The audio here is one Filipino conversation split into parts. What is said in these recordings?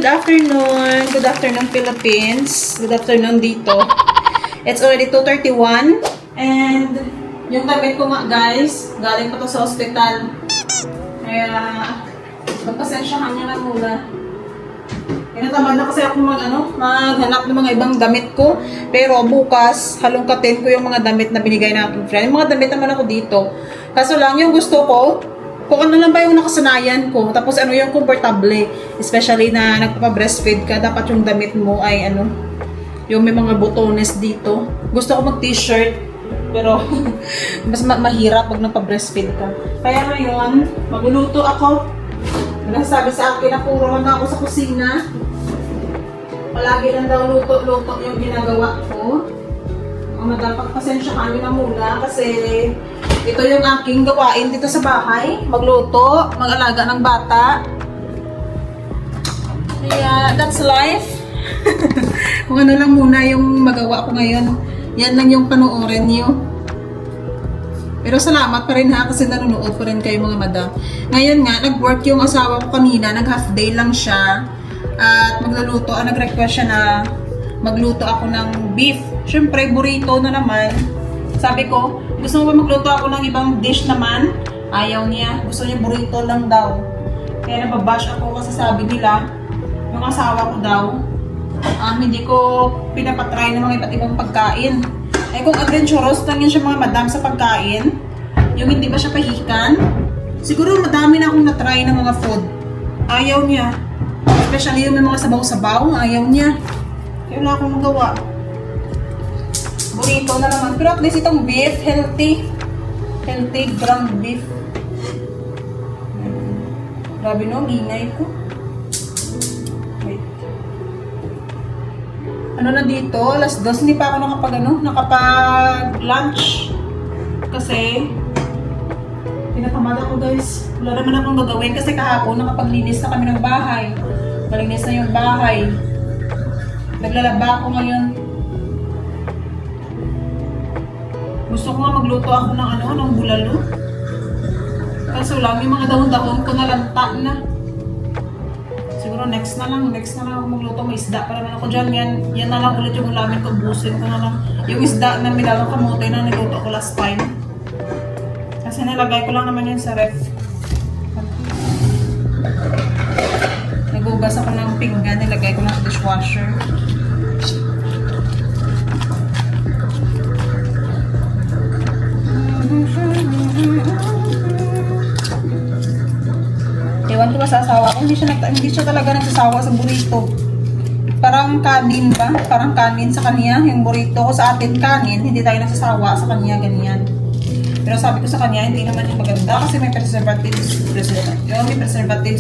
good afternoon. Good afternoon, Philippines. Good afternoon dito. It's already 2:31. And yung damit ko nga, guys, galing pa to sa hospital. Kaya, magpasensyahan niyo na muna. Tinatamad na kasi ako maghanap ng mga ibang damit ko. Pero bukas, halongkatin ko yung mga damit na binigay na aking friend. Yung mga damit naman ako dito. Kaso lang, yung gusto ko, kung ano lang ba yung nakasanayan ko, tapos ano yung comfortable, especially na nagpapa-breastfeed ka, dapat yung damit mo ay yung may mga botones dito. Gusto ko mag-t-shirt, pero mas mahirap pag nagpa-breastfeed ka. Kaya ngayon, magluluto ako. Nagsasabi sa akin na puro lang ako sa kusina. Palagi lang daw luto-luto yung ginagawa ko. Madam, pagpasensya kami na muna kasi ito yung aking gawain dito sa bahay. Magluto, mag-alaga ng bata. Kaya, that's life. Kung ano lang muna yung magawa ko ngayon. Yan lang yung panoorin niyo. Pero salamat pa rin ha, kasi nanonood pa rin kayo mga madam. Ngayon nga, nag-work yung asawa ko kanina. Nag-half day lang siya. At magluluto. Nag-request siya na magluto ako ng beef. Siyempre, burrito na naman. Sabi ko, gusto mo ba magluto ako ng ibang dish naman? Ayaw niya. Gusto niya burrito lang daw. Kaya nababash ako kasi sabi nila, yung asawa ko daw, hindi ko pinapatry ng mga iba't ibang pagkain. Eh kung adventurous lang yun siya mga madam sa pagkain, yung hindi ba siya pahikan, siguro madami na akong natry ng mga food. Ayaw niya. Especially yung may mga sabaw-sabaw, ayaw niya. Kaya wala akong magawa. Burrito na naman. Pero at least itong beef, healthy. Healthy ground beef. Grabe no, ingay ko. Wait. Ano na dito? Alas 2, hindi pa ako nakapag-lunch. Kasi, pinatamad ako guys. Wala naman akong gagawin kasi kahapon nakapaglinis na kami ng bahay. Malinis na yung bahay. Naglalaba ako ngayon. Gusto ko nga magluto ako ng bulalo. Kaso lang, yung mga dahon-dahon ko nalanta na. Siguro next na lang ako magluto. May isda pa naman ako dyan. Yan na lang ulit yung ulamin ko. Busin ko na lang. Yung isda na milalang kamote na niluto ko last time. Kasi nilagay ko lang naman yun sa ref. Nagugas ako ng pinggan. Nilagay ko lang sa dishwasher. Ewan ko ba sa asawa ko, hindi siya talaga nagsasawa sa burrito. Parang kanin ba? Parang kanin sa kanya, yung burrito ko sa atin kanin, hindi tayo nagsasawa sa kanya, ganyan. Pero sabi ko sa kanya, hindi naman yung maganda kasi may preservatives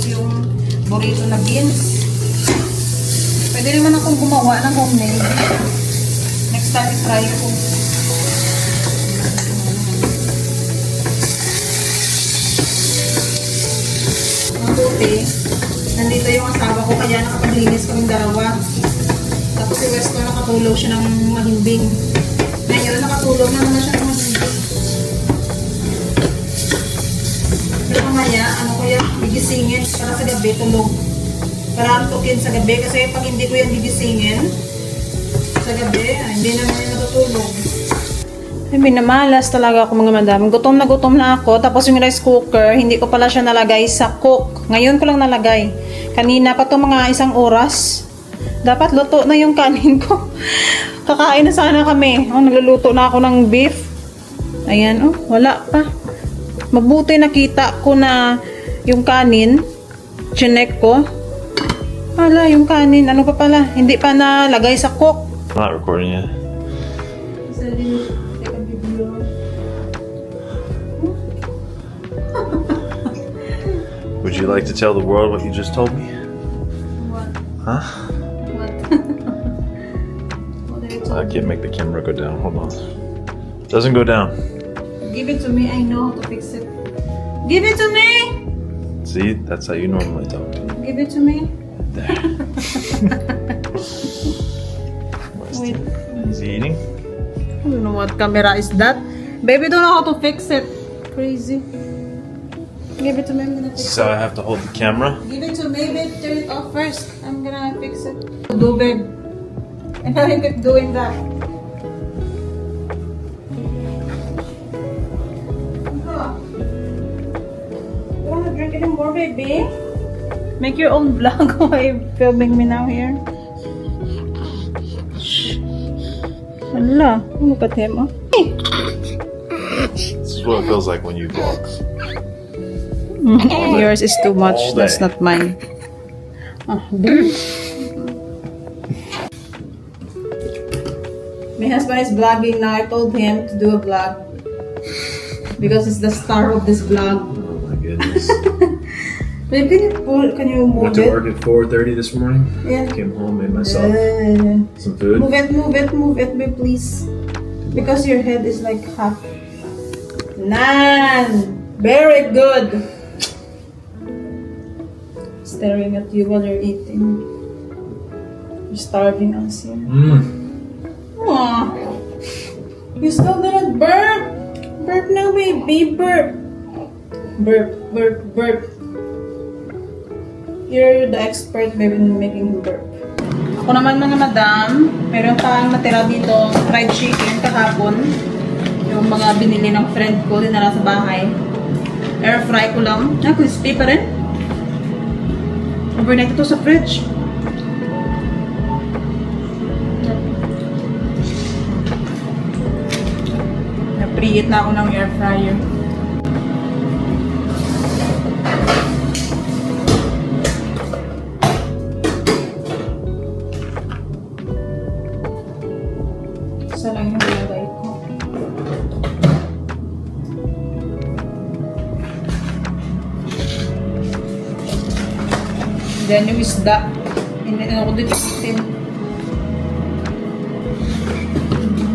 yung burrito na beans. Pwede naman akong gumawa ng homemade. Next time i-try ko. Mabuti, nandito yung asawa ko kaya nakapaglinis kaming dalawa. Tapos si Westo nakatulog siya ng mahimbing. Ngayon nakatulog na naman siya ng mahimbing. Pero mamaya, gigisingin para sa gabi tulog. Para antukin sa gabi kasi pag hindi ko yan gigisingin sa gabi, hindi naman yung natutulog. Ay, minamalas talaga ako mga madam. Gutom na ako. Tapos yung rice cooker, hindi ko pala siya nalagay sa cook. Ngayon ko lang nalagay. Kanina pa to mga 1 oras. Dapat luto na yung kanin ko. Kakain na sana kami. Nagluluto na ako ng beef. Ayan, wala pa. Mabuti nakita ko na yung kanin. Chinek ko. Wala, yung kanin. Ano pa pala? Hindi pa nalagay sa cook. I'm not recording yet. Would you like to tell the world what you just told me? What? Huh? What? What did you I can't make the camera go down. Hold on. Doesn't go down. Give it to me. I know how to fix it. Give it to me! See? That's how you normally talk. Give it to me. There. Wait. Is he eating? I don't know what camera is that. Baby don't know how to fix it. Crazy. Give it to me. I'm gonna fix So I have to hold the camera. it. Give it to me, babe. Turn it off first. I'm gonna fix it. Do, babe. And how you keep doing that? You wanna drink anymore, baby? Make your own vlog. Why are you filming me now here? Shh. Hala. Look at him, oh. This is what it feels like when you vlog. Yours is too much. All That's day. not mine. Oh, babe. My husband is vlogging now. I told him to do a vlog because he's the star of this vlog. Oh my goodness. Babe, can you move Went to it? work at 4:30 this morning. Yeah. Came home, made myself some food. Move it, babe, please. Because your head is like half. Nan! Very good. Staring at you while you're eating. You're starving us here. Aw. You still didn't burp. Burp now, baby. Burp. Burp. You're the expert, baby, in making him burp. Ako naman mga madam, meron tayong natira dito fried chicken kahapon. Yung mga binili ng friend ko, dinala sa bahay. Air fry ko lang. Ah, crispy pa rin. Overnight ito sa fridge. Napreheat na ako ng air fryer. Isa lang yung nilagay ko. Then yung isda. Ano ko din ipitin.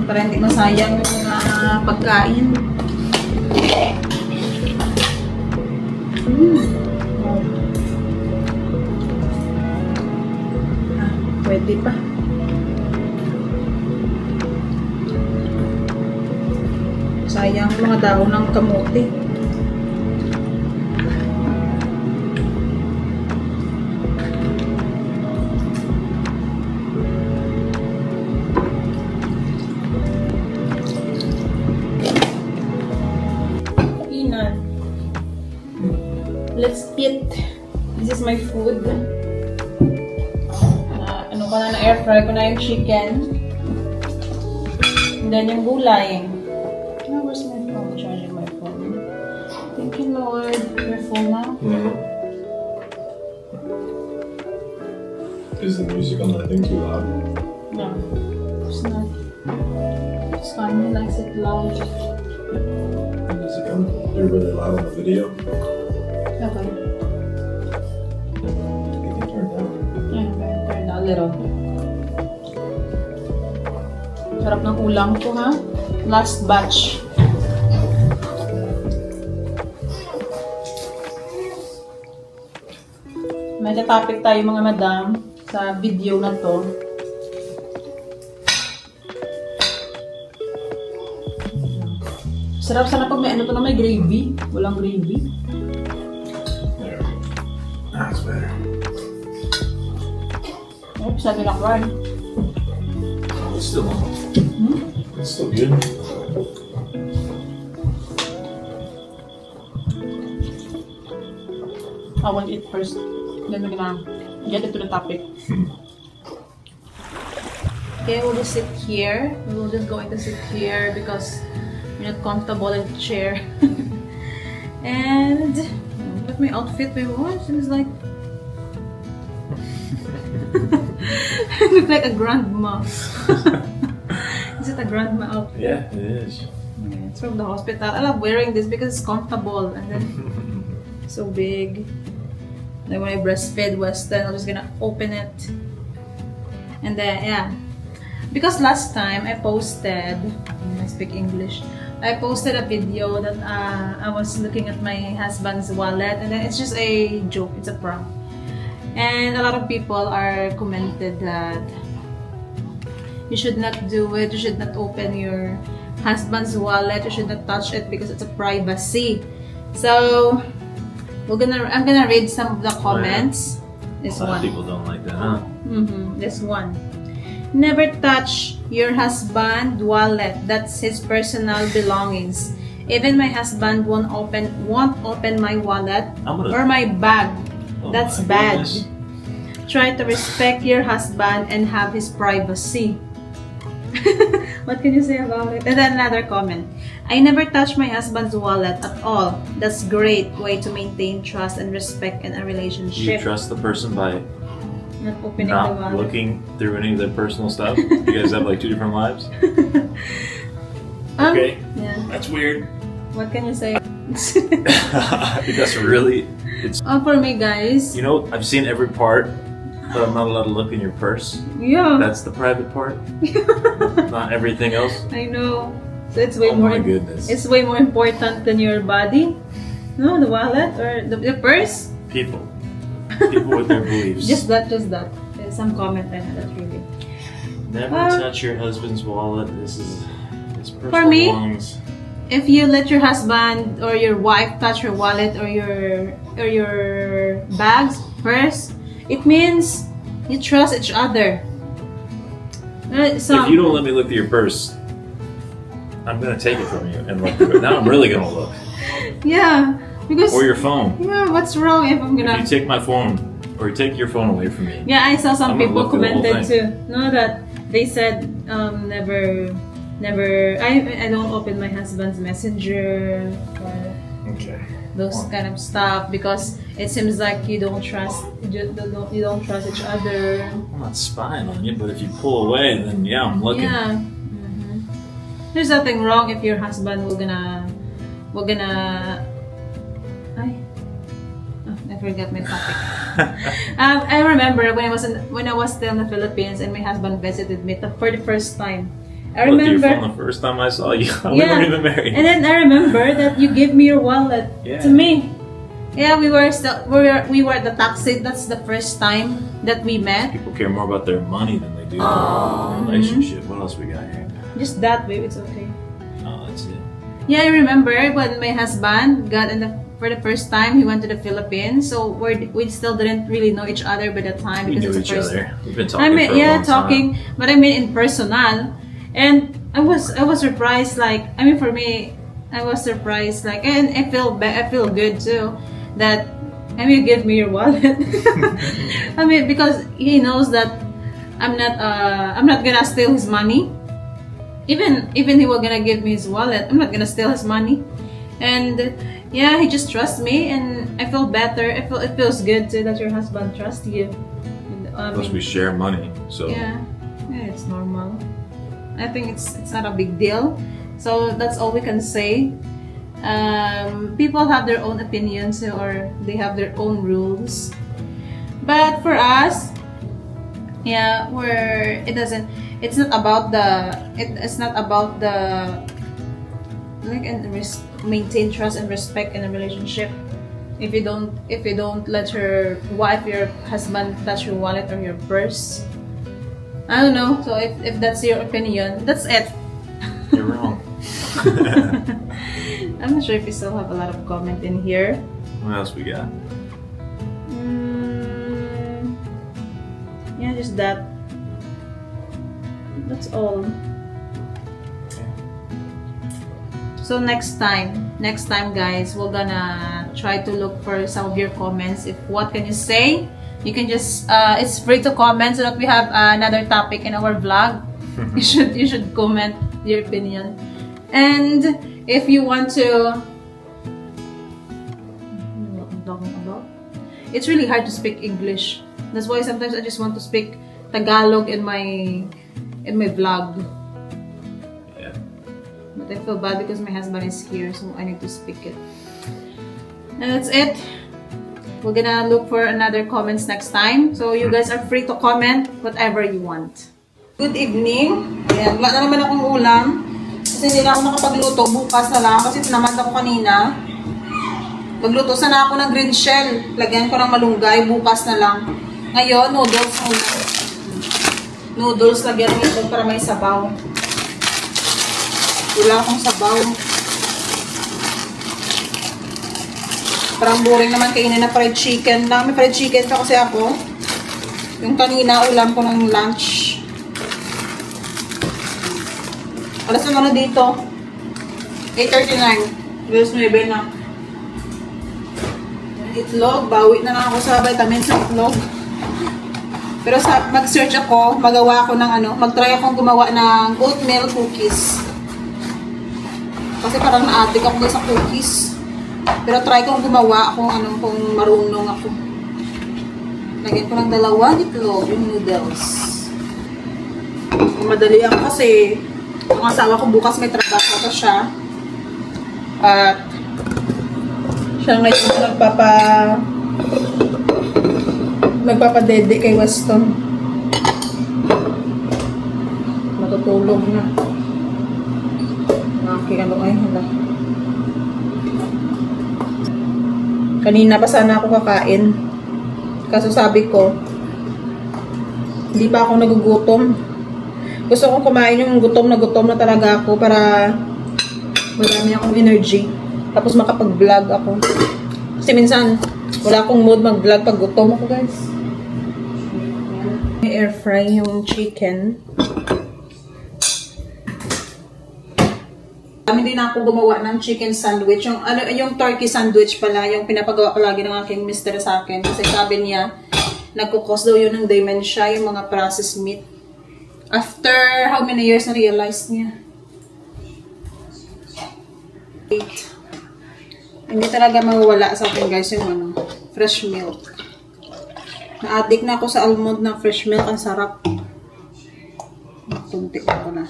Para hindi masayang yung mga pagkain. Pwede pa. Sayang yung mga dahon ng kamote. Inan. Let's eat. This is my food. Ano ko na air fry ko na yung chicken. And then yung gulay. Oh, where's my phone? Charging my phone. Thank you, Lord. Your phone now? Is the music on that thing too loud? No. It's not. It's fine. He likes it loud. Does it come through really loud on the video? Okay. You can turn it down. Yeah, okay. Turn down a little. Sarap ng ulam ko, ha? Last batch. May topic tayo mga madam sa video na to. Sarap sana pag may ano to na may gravy. Walang gravy. There. That's better. Oops, sabi na kwan. It's still on. It's still good. I want to eat first. Then we're gonna get into the topic. Okay, we'll just sit here. We will just going to sit here because we're not comfortable in the chair. And look at my outfit. My watch. It was like I look like a grandma. Is it a grandma outfit? Yeah, it is. Yeah, it's from the hospital. I love wearing this because it's comfortable and then so big. Then when I breastfed Weston, I'm just gonna open it. And then, yeah. Because last time I posted, I speak English, I posted a video that I was looking at my husband's wallet and then it's just a joke, it's a prank. And a lot of people are commented that you should not do it, you should not open your husband's wallet, you should not touch it because it's a privacy. So, I'm gonna read some of the comments. This A lot of one. people don't like that, huh? This one. Never touch your husband's wallet. That's his personal belongings. Even my husband won't open my wallet or my bag. Oh That's my bad. goodness. Try to respect your husband and have his privacy. What can you say about it? And then another comment. I never touch my husband's wallet at all. That's great way to maintain trust and respect in a Do you relationship. trust the person by Not opening the not wallet. looking through any of their personal stuff? You guys have like 2 different lives? Okay. Yeah. That's weird. What can you say? That's really, it's, For me, guys. you know, I've seen every part, but I'm not allowed to look in your purse. Yeah. That's the private part. Not everything else. I know. So it's way Oh more. my goodness. It's way more important than your body. No, the wallet or the purse. People with their beliefs. Just that. There's some comment I had that really. Never touch your husband's wallet. This is his personal For me? belongings. If you let your husband or your wife touch your wallet or your bags, purse, it means you trust each other. So If you don't let me look through your purse, I'm gonna take it from you and look through it. Now I'm really gonna look. yeah, because Or your phone. yeah, what's wrong if I'm If gonna? you take my phone, or you take your phone away from me. Yeah, I saw some I'm gonna people look through the whole commented thing. too. No, that they said never. I don't open my husband's messenger or Okay. those kind of stuff because it seems like you don't trust each other. I'm not spying on you, but if you pull away, then yeah, I'm looking. Yeah. There's nothing wrong if your husband will gonna. I forgot my topic. I remember when I was still in the Philippines and my husband visited me for the first time. I Looked at your remember. phone the first time I saw you. We weren't even married. And then I remember that you gave me your wallet Yeah. to me. Yeah, we were at the taxi. That's the first time that we met. People care more about their money than they do their relationship. What else we got here? Just that way, it's okay. Oh, that's it. Yeah, I remember when my husband got for the first time, he went to the Philippines. So we still didn't really know each other by the time We because knew it's each the first. other. We've been talking I mean, for a yeah, long talking, time. but I mean in personal, and I was surprised. Like, I mean, for me, I was surprised. Like, and I feel good too. That I mean, you give me your wallet. I mean, because he knows that I'm not gonna steal his money. Even he was gonna give me his wallet, I'm not gonna steal his money. And yeah, he just trusts me, and I feel better. It feels good too that your husband trusts you. And, Plus, we share money, so yeah, it's normal. I think it's not a big deal. So that's all we can say. People have their own opinions or they have their own rules, but for us, yeah, it's not about the like and maintain trust and respect in a relationship. If you don't let your wife, your husband touch your wallet or your purse, I don't know. So if that's your opinion, that's it. you're wrong. I'm not sure if we still have a lot of comment in here. What else we got? Yeah, just that. That's all. So next time guys, we're gonna try to look for some of your comments. If what can you say, you can just it's free to comment so that we have another topic in our vlog. you should comment your opinion. And if you want to, what I'm talking about, it's really hard to speak English. That's why sometimes I just want to speak Tagalog in my vlog. Yeah. But I feel bad because my husband is here, so I need to speak it. And that's it. We're gonna look for another comments next time. So you guys are free to comment whatever you want. Good evening. Ayan, wala na naman akong ulam. Kasi hindi na ako nakapagluto. Bukas na lang kasi tinamad ako kanina. Magluto sana ako ng green shell. Lagyan ko ng malunggay. Bukas na lang. Ngayon, noodles muna. Noodles, lagyan ng itlog para may sabaw. Wala akong sabaw. Parang boring naman kainin na fried chicken lang. May fried chicken pa kasi ako. Yung kanina, ulam ko ng lunch. Alas naman na dito. 8:39. Alas 9 na. Itlog. Bawi na lang ako sa vitamins sa itlog. Pero sa mag-search ako, magawa ako ng mag-try akong gumawa ng oatmeal cookies. Kasi parang na-addict ako sa cookies. Pero try kong gumawa kung kung marunong ako. Lagyan ko ng 2 itlog, yung noodles. Madali ako kasi ang asawa ko bukas may trabaho pa siya. At siya ngayon nagpapadede kay Weston. Matutulog na. Hala. Kanina pa sana ako kakain. Kaso sabi ko, hindi pa ako nagugutom. Gusto kong kumain yung gutom na talaga ako para marami akong energy. Tapos makapag-vlog ako. Kasi minsan, wala akong mood mag-vlog pag gutom ako, guys. Air fry yung chicken. Hindi na ako gumawa ng chicken sandwich. Yung turkey sandwich pala, yung pinapagawa ko lagi ng aking mister sa akin. Kasi sabi niya, nagkukos daw yun ng dementia, yung mga processed meat. After how many years na-realize niya? 8. Hindi talaga mawawala sa akin, guys, yung fresh milk. Na-addict na ako sa almond na fresh milk. Ang sarap. Tuntik ako na.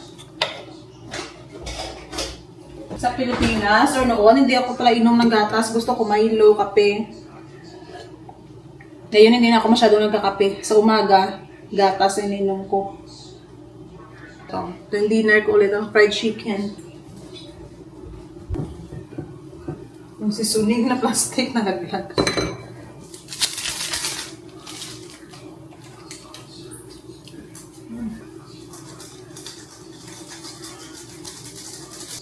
Sa Pilipinas, or noon, hindi ako pala inom ng gatas. Gusto ko Milo, kape. Ngayon, hindi na ako masyado nagkakape. Sa umaga, gatas ang ininom ko. Ito yung dinner ko ulit, ang fried chicken. Yung sisunig na plastic na naglag.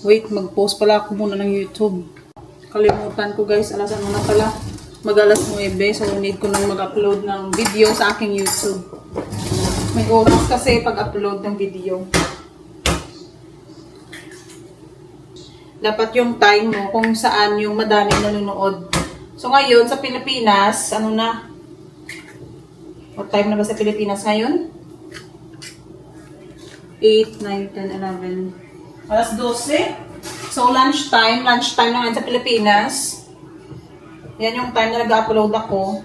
Wait, mag-post pala ako muna ng YouTube. Kalimutan ko, guys. Alas ano na pala. Mag-alas 9. So, need ko nang mag-upload ng video sa aking YouTube. May oras kasi pag-upload ng video. Dapat yung time mo kung saan yung madaming nanonood. So, ngayon, sa Pilipinas, ano na? What time na ba sa Pilipinas ngayon? 8, 9, 10, 11... Alas 12. So, lunchtime na ngayon sa Pilipinas. Yan yung time na nag-upload ako.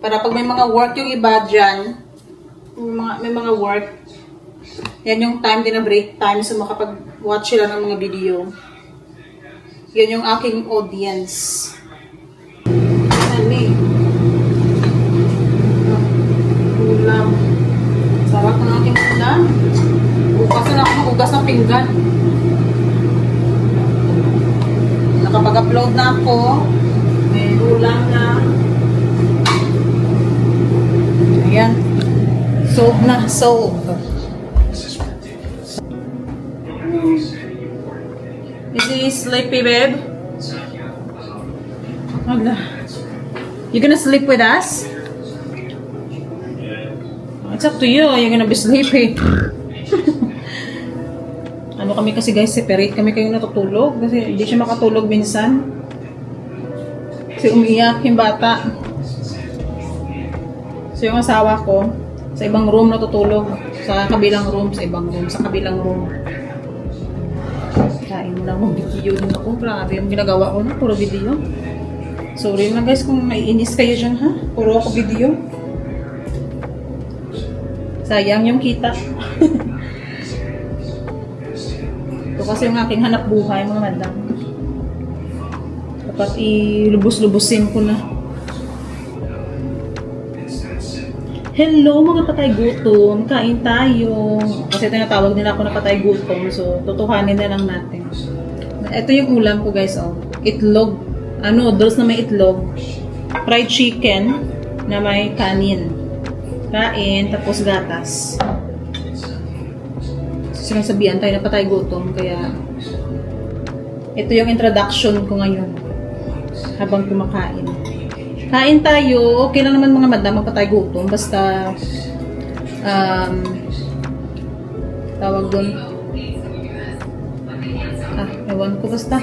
Para pag may mga work yung iba dyan, may mga work, yan yung time din na break time so makapag-watch sila ng mga video. Yan yung aking audience. Ulam. Sarap ng aking ulam. Bukas na ako magugas ng pinggan. Nakapag-upload na ako. May ulam na. Ayan. Soap na. Soap. Is he sleepy, babe? Hala. You gonna sleep with us? It's up to you. You're gonna be sleepy. Ano kami kasi, guys, separate kami kayo natutulog kasi hindi siya makatulog minsan kasi umiiyak yung bata. So yung asawa ko sa ibang room natutulog, sa kabilang room, sa ibang room, sa kabilang room. Kain mo lang, video din ako. Grabe yung ginagawa ko na, puro video. Sorry na, guys, kung naiinis kayo dyan, ha? Puro ako video. Sayang yung kita. Ito kasi yung aking hanap buhay, mga madam. Dapat ilubos-lubusin ko na. Hello, mga patay gutom. Kain tayo. Kasi tinatawag nila ako na patay gutom. So, tutuhanin na lang natin. Ito yung ulam ko, guys. Oh. Itlog. Noodles na may itlog. Fried chicken na may kanin. Kain, tapos gatas. Sinasabihan tayo na patay gutom, kaya ito yung introduction ko ngayon. habang kumakain. Kain tayo. Okay lang naman mga madam, magpatay gutom. Basta, tawag doon. Ewan ko basta.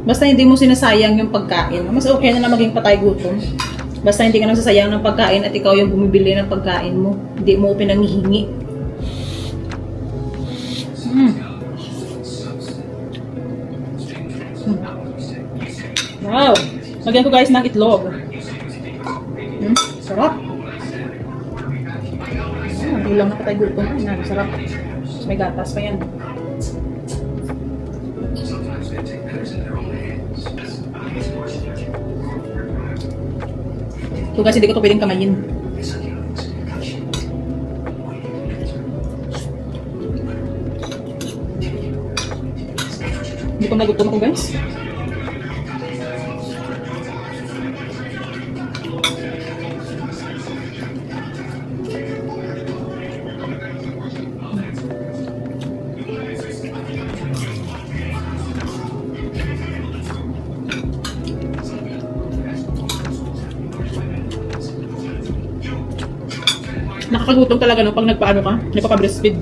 Basta hindi mo sinasayang yung pagkain. Mas okay na maging patay gutom. Basta hindi ka nagsasayang ng pagkain at ikaw yung bumibili ng pagkain mo. Hindi mo pinanghihingi. Wow! Lagyan ko guys ng itlog. Sarap. Hindi lang nakatay gutom. Sarap. May gatas pa yan. Ito guys, hindi ko ito pwedeng kamayin. Hindi ko nagutom ako guys. Nakakagutom talaga no pag nagpaano ka, nagpapa-breastfeed.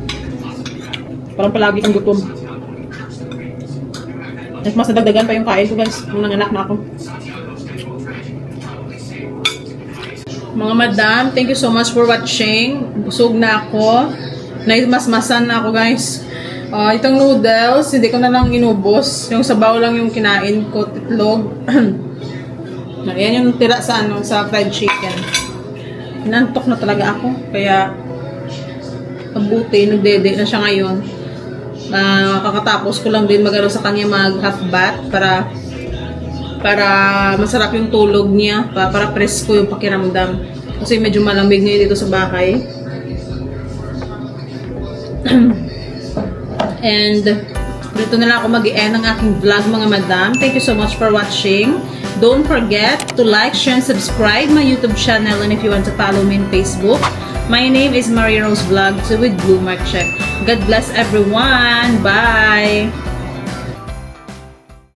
Parang palagi kang gutom. At mas nadagdagan pa yung kain ko guys, nung nanganak na ako. Mga madam, thank you so much for watching. Busog na ako. Naimasmasan na ako guys. Itong noodles, hindi ko na lang inubos. Yung sabaw lang yung kinain ko, titlog. Yan yung tira sa sa fried chicken. Nantok na talaga ako, kaya pabuti, nagdede na siya ngayon. Kakatapos ko lang din magano sa kanya mag half bath para masarap yung tulog niya, para presko yung pakiramdam. Kasi medyo malamig ngayon dito sa bahay. And dito na lang ako mag-i-end ng aking vlog mga madam. Thank you so much for watching. Don't forget to like, share, and subscribe my YouTube channel, and if you want to follow me on Facebook, my name is Maria Rose Vlog with Blue Mark Check. God bless everyone. Bye!